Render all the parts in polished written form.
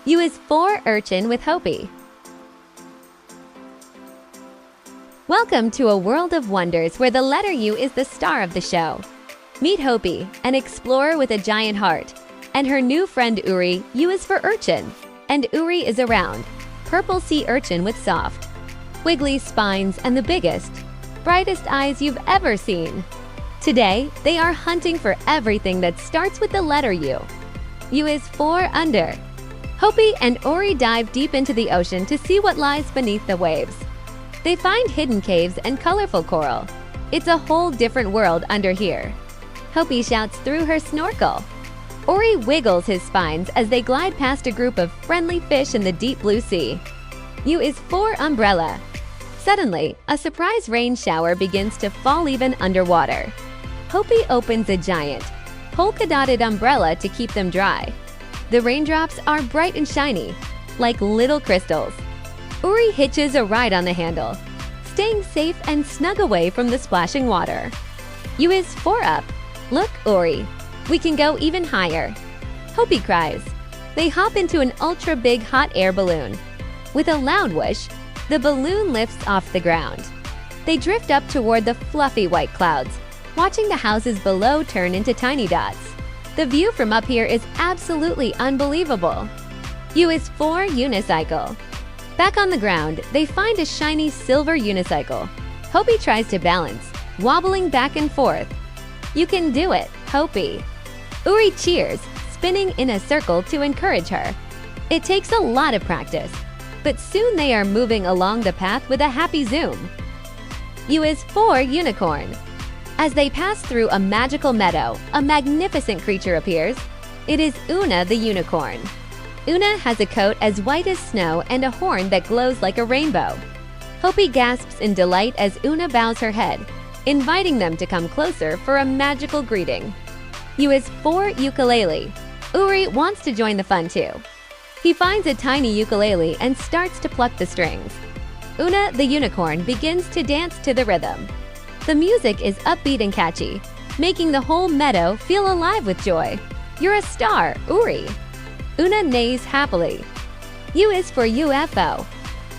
U is for Urchin with Hopi. Welcome to a world of wonders where the letter U is the star of the show. Meet Hopi, an explorer with a giant heart, and her new friend Uri. U is for Urchin, and Uri is a round, purple sea urchin with soft, wiggly spines and the biggest, brightest eyes you've ever seen. Today, they are hunting for everything that starts with the letter U. U is for under. Hopi and Uri dive deep into the ocean to see what lies beneath the waves. They find hidden caves and colorful coral. It's a whole different world under here. Hopi shouts through her snorkel. Uri wiggles his spines as they glide past a group of friendly fish in the deep blue sea. U is for umbrella. Suddenly, a surprise rain shower begins to fall even underwater. Hopi opens a giant, polka-dotted umbrella to keep them dry. The raindrops are bright and shiny, like little crystals. Uri hitches a ride on the handle, staying safe and snug away from the splashing water. U is for up. Look, Uri, we can go even higher. Hopi cries. They hop into an ultra-big hot air balloon. With a loud whoosh, the balloon lifts off the ground. They drift up toward the fluffy white clouds, watching the houses below turn into tiny dots. The view from up here is absolutely unbelievable. U is for unicycle. Back on the ground, they find a shiny silver unicycle. Hopi tries to balance, wobbling back and forth. You can do it, Hopi. Uri cheers, spinning in a circle to encourage her. It takes a lot of practice, but soon they are moving along the path with a happy zoom. U is for unicorn. As they pass through a magical meadow, a magnificent creature appears. It is Una the unicorn. Una has a coat as white as snow and a horn that glows like a rainbow. Hopi gasps in delight as Una bows her head, inviting them to come closer for a magical greeting. U is for ukulele. Uri wants to join the fun too. He finds a tiny ukulele and starts to pluck the strings. Una the unicorn begins to dance to the rhythm. The music is upbeat and catchy, making the whole meadow feel alive with joy. You're a star, Uri. Una neighs happily. U is for UFO.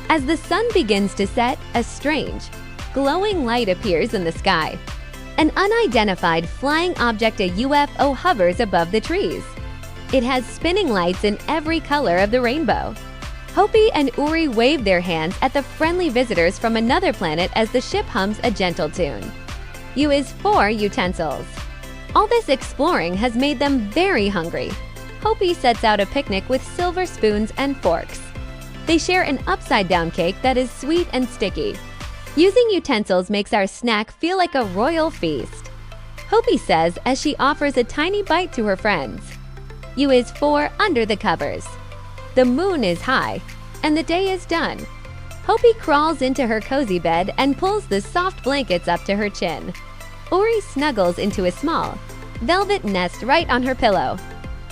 As the sun begins to set, a strange, glowing light appears in the sky. An unidentified flying object, a UFO, hovers above the trees. It has spinning lights in every color of the rainbow. Hopi and Uri wave their hands at the friendly visitors from another planet as the ship hums a gentle tune. U is for utensils. All this exploring has made them very hungry. Hopi sets out a picnic with silver spoons and forks. They share an upside-down cake that is sweet and sticky. Using utensils makes our snack feel like a royal feast. Hopi says as she offers a tiny bite to her friends. U is for under the covers. The moon is high, and the day is done. Hopi crawls into her cozy bed and pulls the soft blankets up to her chin. Uri snuggles into a small, velvet nest right on her pillow.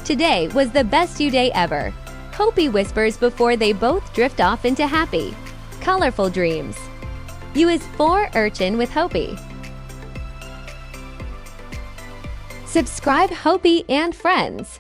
Today was the best U day ever, Hopi whispers before they both drift off into happy, colorful dreams. U is for Urchin with Hopi. Subscribe Hopi and friends.